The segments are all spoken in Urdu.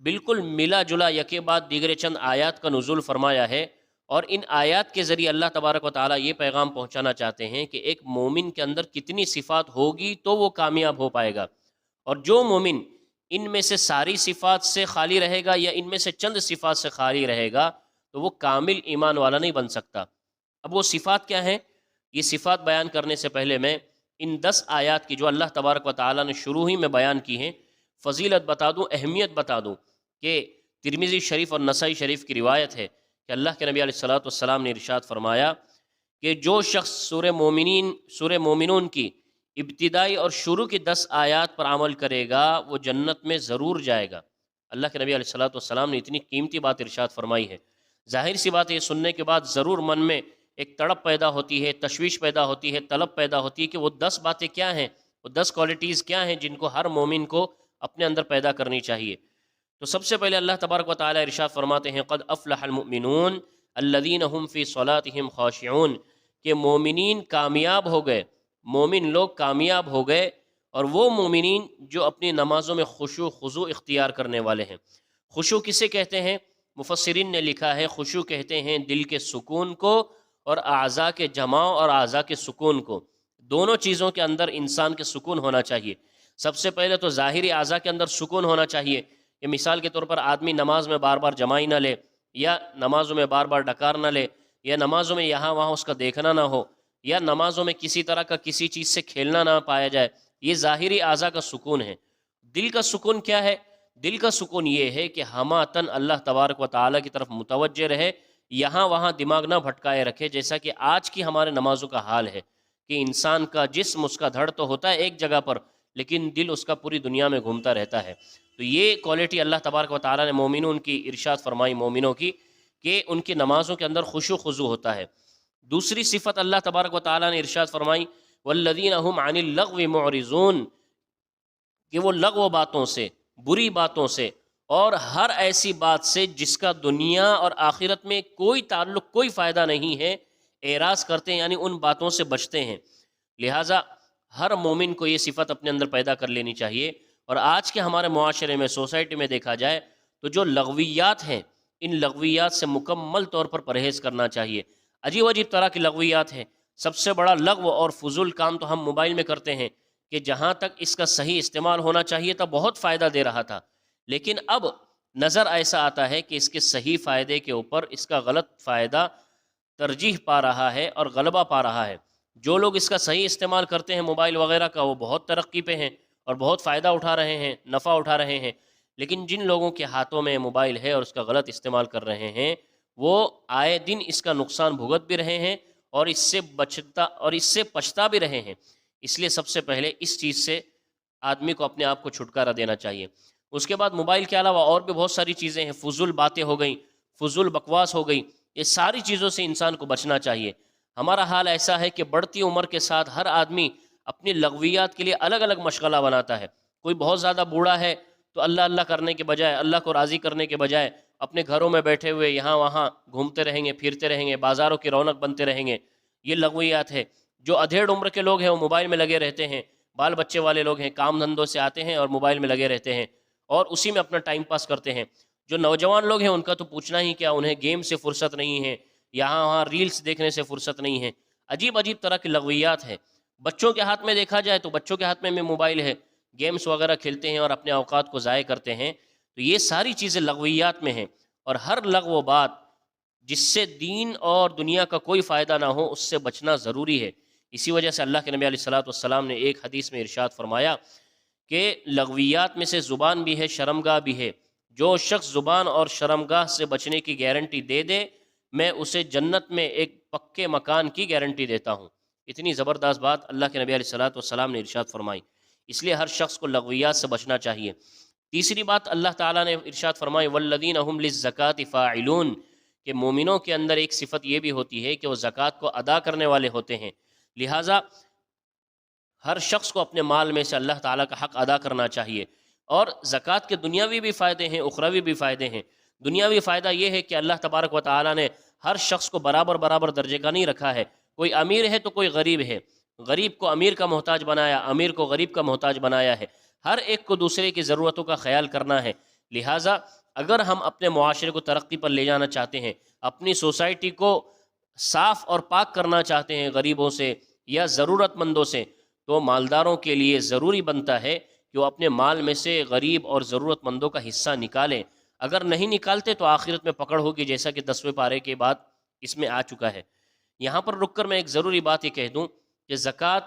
بالکل ملا جلا یکے بعد دیگر چند آیات کا نزول فرمایا ہے، اور ان آیات کے ذریعے اللہ تبارک و تعالیٰ یہ پیغام پہنچانا چاہتے ہیں کہ ایک مومن کے اندر کتنی صفات ہوگی تو وہ کامیاب ہو پائے گا، اور جو مومن ان میں سے ساری صفات سے خالی رہے گا یا ان میں سے چند صفات سے خالی رہے گا تو وہ کامل ایمان والا نہیں بن سکتا۔ اب وہ صفات کیا ہیں؟ یہ صفات بیان کرنے سے پہلے میں ان 10 آیات کی جو اللہ تبارک و تعالیٰ نے شروع ہی میں بیان کی ہیں فضیلت بتا دوں، اہمیت بتا دوں کہ ترمذی شریف اور نسائی شریف کی روایت ہے کہ اللہ کے نبی علیہ الصلوۃ والسلام نے ارشاد فرمایا کہ جو شخص سورہ مومنون کی ابتدائی اور شروع کی 10 آیات پر عمل کرے گا وہ جنت میں ضرور جائے گا۔ اللہ کے نبی علیہ الصلوۃ والسلام نے اتنی قیمتی بات ارشاد فرمائی ہے، ظاہر سی بات ہے یہ سننے کے بعد ضرور من میں ایک تڑپ پیدا ہوتی ہے، تشویش پیدا ہوتی ہے، طلب پیدا ہوتی ہے کہ وہ 10 باتیں کیا ہیں، وہ 10 کوالٹیز کیا ہیں جن کو ہر مومن کو اپنے اندر پیدا کرنی چاہیے۔ تو سب سے پہلے اللہ تبارک و تعالیٰ ارشاد فرماتے ہیں قد افلح المؤمنون الذین هم فی صلاتهم خاشعون، کہ مومنین کامیاب ہو گئے، مومن لوگ کامیاب ہو گئے، اور وہ مومنین جو اپنی نمازوں میں خشوع خضوع اختیار کرنے والے ہیں۔ خشوع کسے کہتے ہیں؟ مفسرین نے لکھا ہے خشوع کہتے ہیں دل کے سکون کو اور اعضاء کے جماع اور اعضاء کے سکون کو، دونوں چیزوں کے اندر انسان کے سکون ہونا چاہیے۔ سب سے پہلے تو ظاہری اعضاء کے اندر سکون ہونا چاہیے، کہ مثال کے طور پر آدمی نماز میں بار بار جمائی نہ لے، یا نمازوں میں بار بار ڈکار نہ لے، یا نمازوں میں یہاں وہاں اس کا دیکھنا نہ ہو، یا نمازوں میں کسی طرح کا کسی چیز سے کھیلنا نہ پایا جائے، یہ ظاہری اعضاء کا سکون ہے۔ دل کا سکون کیا ہے؟ دل کا سکون یہ ہے کہ ہماتن اللہ تبارک و تعالیٰ کی طرف متوجہ رہے، یہاں وہاں دماغ نہ بھٹکائے رکھے، جیسا کہ آج کی ہمارے نمازوں کا حال ہے کہ انسان کا جسم اس کا دھڑ تو ہوتا ہے ایک جگہ پر، لیکن دل اس کا پوری دنیا میں گھومتا رہتا ہے۔ تو یہ کوالٹی اللہ تبارک و تعالیٰ نے مومنون کی ارشاد فرمائی، مومنوں کی، کہ ان کی نمازوں کے اندر خشوع خضوع ہوتا ہے۔ دوسری صفت اللہ تبارک و تعالیٰ نے ارشاد فرمائی والذین هم عن اللغو معرضون، کہ وہ لغو باتوں سے، بری باتوں سے، اور ہر ایسی بات سے جس کا دنیا اور آخرت میں کوئی تعلق، کوئی فائدہ نہیں ہے، اعراض کرتے ہیں، یعنی ان باتوں سے بچتے ہیں۔ لہٰذا ہر مومن کو یہ صفت اپنے اندر پیدا کر لینی چاہیے۔ اور آج کے ہمارے معاشرے میں، سوسائٹی میں دیکھا جائے تو جو لغویات ہیں، ان لغویات سے مکمل طور پر پرہیز کرنا چاہیے۔ عجیب عجیب طرح کی لغویات ہیں۔ سب سے بڑا لغو اور فضول کام تو ہم موبائل میں کرتے ہیں، کہ جہاں تک اس کا صحیح استعمال ہونا چاہیے تھا بہت فائدہ دے رہا تھا، لیکن اب نظر ایسا آتا ہے کہ اس کے صحیح فائدے کے اوپر اس کا غلط فائدہ ترجیح پا رہا ہے اور غلبہ پا رہا ہے۔ جو لوگ اس کا صحیح استعمال کرتے ہیں موبائل وغیرہ کا، وہ بہت ترقی پہ ہیں اور بہت فائدہ اٹھا رہے ہیں، نفع اٹھا رہے ہیں، لیکن جن لوگوں کے ہاتھوں میں موبائل ہے اور اس کا غلط استعمال کر رہے ہیں، وہ آئے دن اس کا نقصان بھگت بھی رہے ہیں اور اس سے پچھتا بھی رہے ہیں۔ اس لیے سب سے پہلے اس چیز سے آدمی کو اپنے آپ کو چھٹکارا دینا چاہیے۔ اس کے بعد موبائل کے علاوہ اور بھی بہت ساری چیزیں ہیں، فضول باتیں ہو گئیں، فضول بکواس ہو گئی، یہ ساری چیزوں سے انسان کو بچنا چاہیے۔ ہمارا حال ایسا ہے کہ بڑھتی عمر کے ساتھ ہر آدمی اپنی لغویات کے لیے الگ الگ مشغلہ بناتا ہے۔ کوئی بہت زیادہ بوڑھا ہے تو اللہ اللہ کرنے کے بجائے، اللہ کو راضی کرنے کے بجائے، اپنے گھروں میں بیٹھے ہوئے یہاں وہاں گھومتے رہیں گے، پھرتے رہیں گے، بازاروں کی رونق بنتے رہیں گے، یہ لغویات ہے۔ جو ادھیڑ عمر کے لوگ ہیں وہ موبائل میں لگے رہتے ہیں، بال بچے والے لوگ ہیں، کام دھندوں سے آتے ہیں اور موبائل میں لگے رہتے ہیں اور اسی میں اپنا ٹائم پاس کرتے ہیں۔ جو نوجوان لوگ ہیں ان کا تو پوچھنا ہی کیا، انہیں گیم سے فرصت نہیں ہے، یہاں وہاں ریلز دیکھنے سے فرصت نہیں ہے، عجیب عجیب طرح کی لغویات ہیں۔ بچوں کے ہاتھ میں دیکھا جائے تو بچوں کے ہاتھ میں موبائل ہے، گیمز وغیرہ کھیلتے ہیں اور اپنے اوقات کو ضائع کرتے ہیں۔ تو یہ ساری چیزیں لغویات میں ہیں، اور ہر لغو بات جس سے دین اور دنیا کا کوئی فائدہ نہ ہو اس سے بچنا ضروری ہے۔ اسی وجہ سے اللہ کے نبی علیہ الصلوۃ والسلام نے ایک حدیث میں ارشاد فرمایا کہ لغویات میں سے زبان بھی ہے، شرمگاہ بھی ہے، جو شخص زبان اور شرمگاہ سے بچنے کی گارنٹی دے دے میں اسے جنت میں ایک پکے مکان کی گارنٹی دیتا ہوں۔ اتنی زبردست بات اللہ کے نبی علیہ الصلوۃ والسلام نے ارشاد فرمائی، اس لیے ہر شخص کو لغویات سے بچنا چاہیے۔ تیسری بات اللہ تعالیٰ نے ارشاد فرمائی والذین هم للزکاة فاعلون، کہ مومنوں کے اندر ایک صفت یہ بھی ہوتی ہے کہ وہ زکوٰۃ کو ادا کرنے والے ہوتے ہیں۔ لہٰذا ہر شخص کو اپنے مال میں سے اللہ تعالیٰ کا حق ادا کرنا چاہیے۔ اور زکوٰۃ کے دنیاوی بھی فائدے ہیں، اخروی بھی فائدے ہیں۔ دنیاوی فائدہ یہ ہے کہ اللہ تبارک و تعالیٰ نے ہر شخص کو برابر درجے کا نہیں رکھا ہے، کوئی امیر ہے تو کوئی غریب ہے، غریب کو امیر کا محتاج بنایا، امیر کو غریب کا محتاج بنایا ہے۔ ہر ایک کو دوسرے کی ضرورتوں کا خیال کرنا ہے۔ لہٰذا اگر ہم اپنے معاشرے کو ترقی پر لے جانا چاہتے ہیں، اپنی سوسائٹی کو صاف اور پاک کرنا چاہتے ہیں غریبوں سے یا ضرورت مندوں سے، تو مالداروں کے لیے ضروری بنتا ہے کہ وہ اپنے مال میں سے غریب اور ضرورت مندوں کا حصہ نکالیں۔ اگر نہیں نکالتے تو آخرت میں پکڑ ہوگی، جیسا کہ 10ویں پارے کے بعد اس میں آ چکا ہے۔ یہاں پر رک کر میں ایک ضروری بات یہ کہہ دوں کہ زکوٰۃ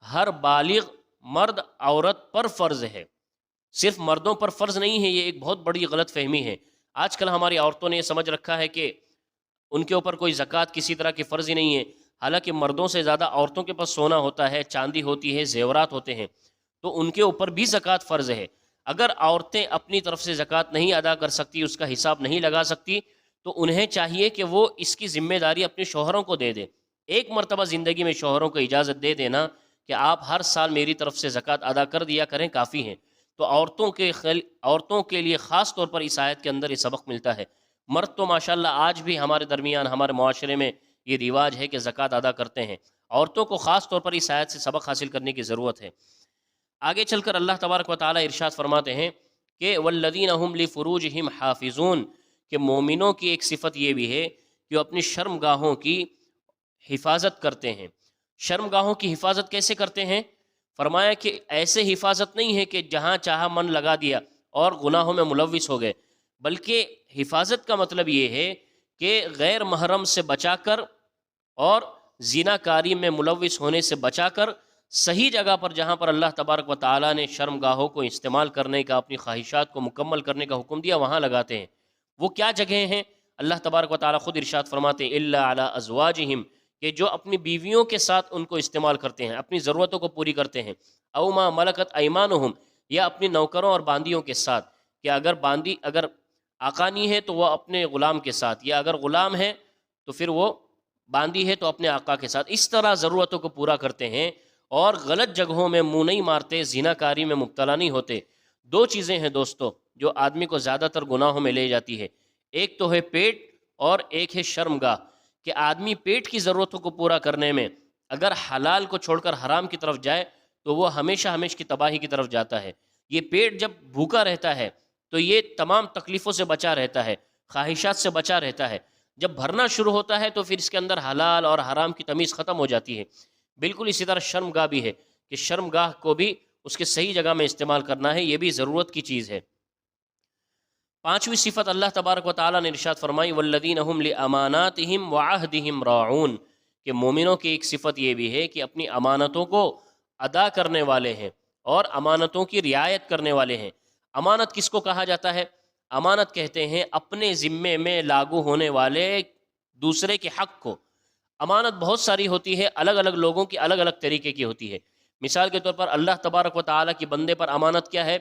ہر بالغ مرد عورت پر فرض ہے، صرف مردوں پر فرض نہیں ہے۔ یہ ایک بہت بڑی غلط فہمی ہے۔ آج کل ہماری عورتوں نے یہ سمجھ رکھا ہے کہ ان کے اوپر کوئی زکوٰۃ کسی طرح کی فرض ہی نہیں ہے، حالانکہ مردوں سے زیادہ عورتوں کے پاس سونا ہوتا ہے، چاندی ہوتی ہے، زیورات ہوتے ہیں، تو ان کے اوپر بھی زکوٰۃ فرض ہے۔ اگر عورتیں اپنی طرف سے زکوٰۃ نہیں ادا کر سکتی، اس کا حساب نہیں لگا سکتی، تو انہیں چاہیے کہ وہ اس کی ذمہ داری اپنے شوہروں کو دے دیں۔ ایک مرتبہ زندگی میں شوہروں کو اجازت دے دینا کہ آپ ہر سال میری طرف سے زکوٰۃ ادا کر دیا کریں، کافی ہیں۔ تو عورتوں کے لیے خاص طور پر اس آیت کے اندر یہ سبق ملتا ہے۔ مرد تو ماشاءاللہ آج بھی ہمارے درمیان، ہمارے معاشرے میں یہ رواج ہے کہ زکوٰۃ ادا کرتے ہیں، عورتوں کو خاص طور پر اس آیت سے سبق حاصل کرنے کی ضرورت ہے۔ آگے چل کر اللہ تبارک و تعالیٰ ارشاد فرماتے ہیں کہ والذین هم لفروجہم حافظون، کہ مومنوں کی ایک صفت یہ بھی ہے کہ وہ اپنی شرمگاہوں کی حفاظت کرتے ہیں۔ شرمگاہوں کی حفاظت کیسے کرتے ہیں؟ فرمایا کہ ایسے حفاظت نہیں ہے کہ جہاں چاہا من لگا دیا اور گناہوں میں ملوث ہو گئے، بلکہ حفاظت کا مطلب یہ ہے کہ غیر محرم سے بچا کر اور زنا کاری میں ملوث ہونے سے بچا کر صحیح جگہ پر، جہاں پر اللہ تبارک و تعالیٰ نے شرمگاہوں کو استعمال کرنے کا، اپنی خواہشات کو مکمل کرنے کا حکم دیا، وہاں لگاتے ہیں۔ وہ کیا جگہیں ہیں؟ اللہ تبارک و تعالیٰ خود ارشاد فرماتے ہیں الا علی ازواجہم، کہ جو اپنی بیویوں کے ساتھ ان کو استعمال کرتے ہیں، اپنی ضرورتوں کو پوری کرتے ہیں، او ما ملکت ایمانہم، یا اپنی نوکروں اور باندیوں کے ساتھ، کہ اگر آقا نہیں ہے تو وہ اپنے غلام کے ساتھ، یا اگر غلام ہے تو پھر وہ باندی ہے تو اپنے آقا کے ساتھ، اس طرح ضرورتوں کو پورا کرتے ہیں اور غلط جگہوں میں منہ نہیں مارتے، زنا کاری میں مبتلا نہیں ہوتے۔ دو چیزیں ہیں دوستو جو آدمی کو زیادہ تر گناہوں میں لے جاتی ہے، ایک تو ہے پیٹ اور ایک ہے شرمگاہ، کہ آدمی پیٹ کی ضرورتوں کو پورا کرنے میں اگر حلال کو چھوڑ کر حرام کی طرف جائے تو وہ ہمیشہ ہمیشہ کی تباہی کی طرف جاتا ہے۔ یہ پیٹ جب بھوکا رہتا ہے تو یہ تمام تکلیفوں سے بچا رہتا ہے، خواہشات سے بچا رہتا ہے۔ جب بھرنا شروع ہوتا ہے تو پھر اس کے اندر حلال اور حرام کی تمیز ختم ہو جاتی ہے۔ بالکل اسی طرح شرمگاہ بھی ہے کہ شرمگاہ کو بھی اس کے صحیح جگہ میں استعمال کرنا ہے، یہ بھی ضرورت کی چیز ہے۔ پانچویں صفت اللہ تبارک و تعالیٰ نے ارشاد فرمائی والذین هم لاماناتہم وعہدہم راعون، کہ مومنوں کی ایک صفت یہ بھی ہے کہ اپنی امانتوں کو ادا کرنے والے ہیں اور امانتوں کی رعایت کرنے والے ہیں۔ امانت کس کو کہا جاتا ہے؟ امانت کہتے ہیں اپنے ذمے میں لاگو ہونے والے دوسرے کے حق کو۔ امانت بہت ساری ہوتی ہے، الگ الگ لوگوں کی الگ الگ طریقے کی ہوتی ہے۔ مثال کے طور پر اللہ تبارک و تعالیٰ کی بندے پر امانت کیا ہے؟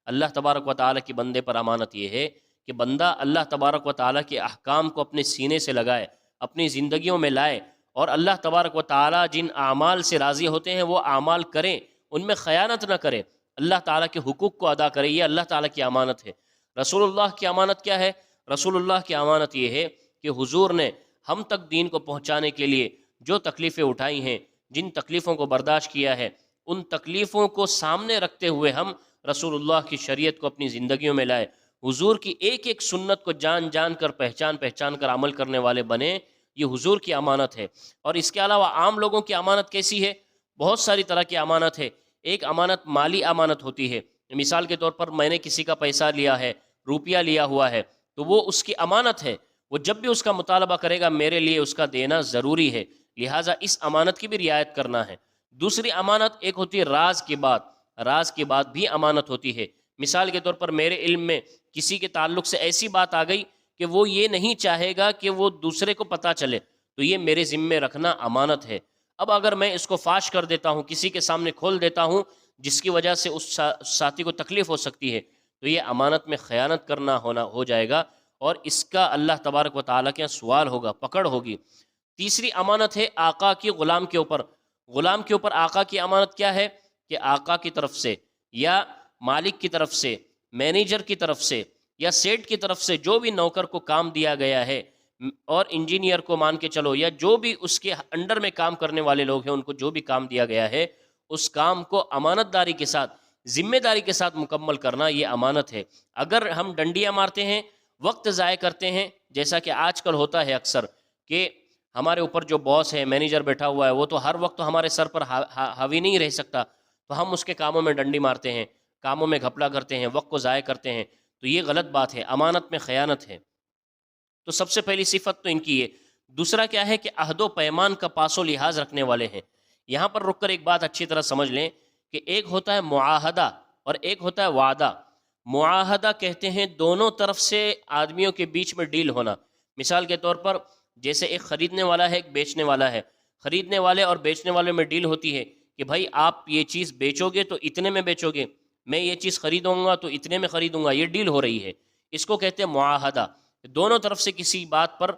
اللہ تبارک و تعالیٰ کی بندے پر امانت یہ ہے کہ بندہ اللہ تبارک و تعالیٰ کے احکام کو اپنے سینے سے لگائے، اپنی زندگیوں میں لائے، اور اللہ تبارک و تعالیٰ جن اعمال سے راضی ہوتے ہیں وہ اعمال کریں، ان میں خیانت نہ کرے، اللہ تعالیٰ کے حقوق کو ادا کرے۔ یہ اللہ تعالیٰ کی امانت ہے۔ رسول اللہ کی امانت کیا ہے؟ رسول اللہ کی امانت یہ ہے کہ حضور نے ہم تک دین کو پہنچانے کے لیے جو تکلیفیں اٹھائی ہیں، جن تکلیفوں کو برداشت کیا ہے، ان تکلیفوں کو سامنے رکھتے ہوئے ہم رسول اللہ کی شریعت کو اپنی زندگیوں میں لائے، حضور کی ایک ایک سنت کو جان جان کر، پہچان پہچان کر عمل کرنے والے بنے۔ یہ حضور کی امانت ہے۔ اور اس کے علاوہ عام لوگوں کی امانت کیسی ہے؟ بہت ساری طرح کی امانت ہے۔ ایک امانت مالی امانت ہوتی ہے، مثال کے طور پر میں نے کسی کا پیسہ لیا ہے، روپیہ لیا ہوا ہے، تو وہ اس کی امانت ہے، وہ جب بھی اس کا مطالبہ کرے گا میرے لیے اس کا دینا ضروری ہے، لہٰذا اس امانت کی بھی رعایت کرنا ہے۔ دوسری امانت ایک ہوتی ہے راز کی بات، راز کی بات بھی امانت ہوتی ہے۔ مثال کے طور پر میرے علم میں کسی کے تعلق سے ایسی بات آ گئی کہ وہ یہ نہیں چاہے گا کہ وہ دوسرے کو پتہ چلے، تو یہ میرے ذمے رکھنا امانت ہے۔ اب اگر میں اس کو فاش کر دیتا ہوں، کسی کے سامنے کھول دیتا ہوں، جس کی وجہ سے اس ساتھی کو تکلیف ہو سکتی ہے، تو یہ امانت میں خیانت کرنا ہو جائے گا، اور اس کا اللہ تبارک و تعالیٰ کے سوال ہوگا، پکڑ ہوگی۔ تیسری امانت ہے آقا کی غلام کے اوپر۔ غلام کے اوپر آقا کی امانت کیا ہے؟ کہ آقا کی طرف سے یا مالک کی طرف سے، مینیجر کی طرف سے یا سیٹ کی طرف سے جو بھی نوکر کو کام دیا گیا ہے، اور انجینئر کو مان کے چلو، یا جو بھی اس کے انڈر میں کام کرنے والے لوگ ہیں ان کو جو بھی کام دیا گیا ہے، اس کام کو امانت داری کے ساتھ ذمہ داری کے ساتھ مکمل کرنا یہ امانت ہے۔ اگر ہم ڈنڈیاں مارتے ہیں، وقت ضائع کرتے ہیں، جیسا کہ آج کل ہوتا ہے اکثر کہ ہمارے اوپر جو باس ہے، مینیجر بیٹھا ہوا ہے، وہ تو ہر وقت ہمارے سر پر حاوی نہیں رہ سکتا، تو ہم اس کے کاموں میں ڈنڈی مارتے ہیں، کاموں میں گھپلا کرتے ہیں، وقت کو ضائع کرتے ہیں، تو یہ غلط بات ہے، امانت میں خیانت ہے۔ تو سب سے پہلی صفت تو ان کی ہے۔ دوسرا کیا ہے کہ عہد و پیمان کا پاس و لحاظ رکھنے والے ہیں۔ یہاں پر رک کر ایک بات اچھی طرح سمجھ لیں کہ ایک ہوتا ہے معاہدہ اور ایک ہوتا ہے وعدہ۔ معاہدہ کہتے ہیں دونوں طرف سے آدمیوں کے بیچ میں ڈیل ہونا۔ مثال کے طور پر جیسے ایک خریدنے والا ہے، ایک بیچنے والا ہے، خریدنے والے اور بیچنے والے میں ڈیل ہوتی ہے کہ بھائی آپ یہ چیز بیچو گے تو اتنے میں بیچو گے، میں یہ چیز خریدوں گا تو اتنے میں خریدوں گا، یہ ڈیل ہو رہی ہے، اس کو کہتے ہیں معاہدہ۔ دونوں طرف سے کسی بات پر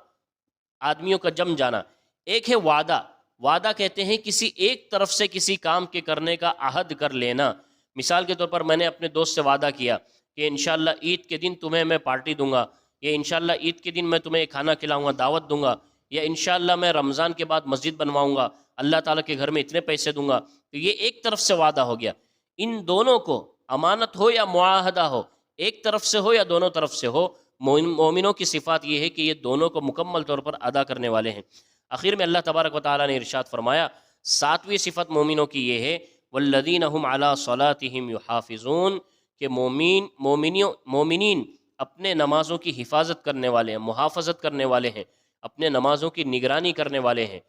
آدمیوں کا جم جانا۔ ایک ہے وعدہ، وعدہ کہتے ہیں کسی ایک طرف سے کسی کام کے کرنے کا عہد کر لینا۔ مثال کے طور پر میں نے اپنے دوست سے وعدہ کیا کہ انشاءاللہ عید کے دن تمہیں میں پارٹی دوں گا، یا انشاءاللہ عید کے دن میں تمہیں کھانا کھلاؤں گا، دعوت دوں گا، یا انشاءاللہ میں رمضان کے بعد مسجد بنواؤں گا، اللہ تعالیٰ کے گھر میں اتنے پیسے دوں گا۔ تو یہ ایک طرف سے وعدہ ہو گیا۔ ان دونوں کو، امانت ہو یا معاہدہ ہو، ایک طرف سے ہو یا دونوں طرف سے ہو، مومنوں کی صفات یہ ہے کہ یہ دونوں کو مکمل طور پر ادا کرنے والے ہیں۔ آخر میں اللہ تبارک و تعالیٰ نے ارشاد فرمایا، ساتویں صفت مومنوں کی یہ ہے والذین هم علی صلاتهم یحافظون، کہ مومنین اپنے نمازوں کی حفاظت کرنے والے ہیں، محافظت کرنے والے ہیں، اپنے نمازوں کی نگرانی کرنے والے ہیں۔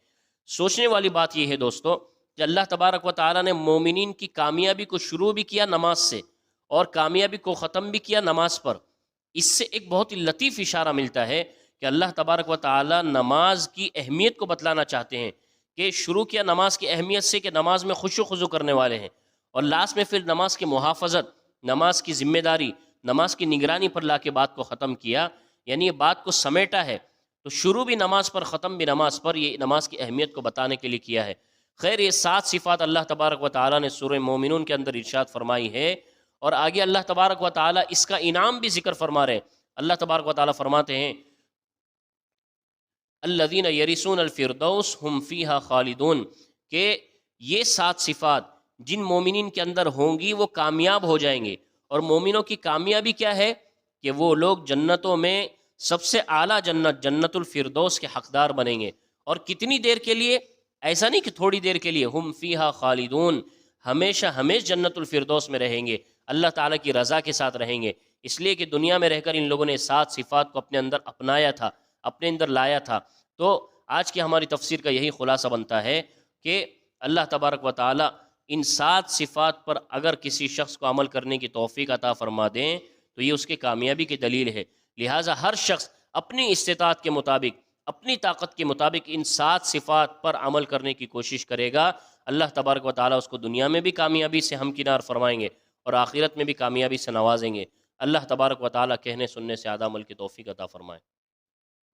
سوچنے والی بات یہ ہے دوستو کہ اللہ تبارک و تعالیٰ نے مومنین کی کامیابی کو شروع بھی کیا نماز سے اور کامیابی کو ختم بھی کیا نماز پر۔ اس سے ایک بہت ہی لطیف اشارہ ملتا ہے کہ اللہ تبارک و تعالیٰ نماز کی اہمیت کو بتلانا چاہتے ہیں کہ شروع کیا نماز کی اہمیت سے کہ نماز میں خشوع و خضوع کرنے والے ہیں، اور لاسٹ میں پھر نماز کی محافظت، نماز کی ذمہ داری، نماز کی نگرانی پر لا کے بات کو ختم کیا، یعنی یہ بات کو سمیٹا ہے۔ تو شروع بھی نماز پر، ختم بھی نماز پر، یہ نماز کی اہمیت کو بتانے کے لیے کیا ہے۔ خیر، یہ 7 صفات اللہ تبارک و تعالیٰ نے سورہ مومنون کے اندر ارشاد فرمائی ہے، اور آگے اللہ تبارک و تعالیٰ اس کا انعام بھی ذکر فرما رہے ہیں۔ اللہ تبارک و تعالیٰ فرماتے ہیں الذین یرثون الفردوس ہم فیہا خالدون، کہ یہ 7 صفات جن مومنین کے اندر ہوں گی وہ کامیاب ہو جائیں گے۔ اور مومنوں کی کامیابی کیا ہے کہ وہ لوگ جنتوں میں سب سے اعلیٰ جنت، جنت الفردوس کے حقدار بنیں گے۔ اور کتنی دیر کے لیے؟ ایسا نہیں کہ تھوڑی دیر کے لیے، ہم فیہا خالدون، ہمیشہ ہمیشہ جنت الفردوس میں رہیں گے، اللہ تعالیٰ کی رضا کے ساتھ رہیں گے۔ اس لیے کہ دنیا میں رہ کر ان لوگوں نے 7 صفات کو اپنے اندر اپنایا تھا، اپنے اندر لایا تھا۔ تو آج کی ہماری تفسیر کا یہی خلاصہ بنتا ہے کہ اللہ تبارک و تعالیٰ ان 7 صفات پر اگر کسی شخص کو عمل کرنے کی توفیق عطا فرما دیں تو یہ اس کے کامیابی کی دلیل ہے۔ لہٰذا ہر شخص اپنی استطاعت کے مطابق، اپنی طاقت کے مطابق ان 7 صفات پر عمل کرنے کی کوشش کرے گا، اللہ تبارک و تعالیٰ اس کو دنیا میں بھی کامیابی سے ہمکنار فرمائیں گے اور آخرت میں بھی کامیابی سے نوازیں گے۔ اللہ تبارک و تعالیٰ کہنے سننے سے اعلیٰ عمل کی توفیق عطا فرمائے۔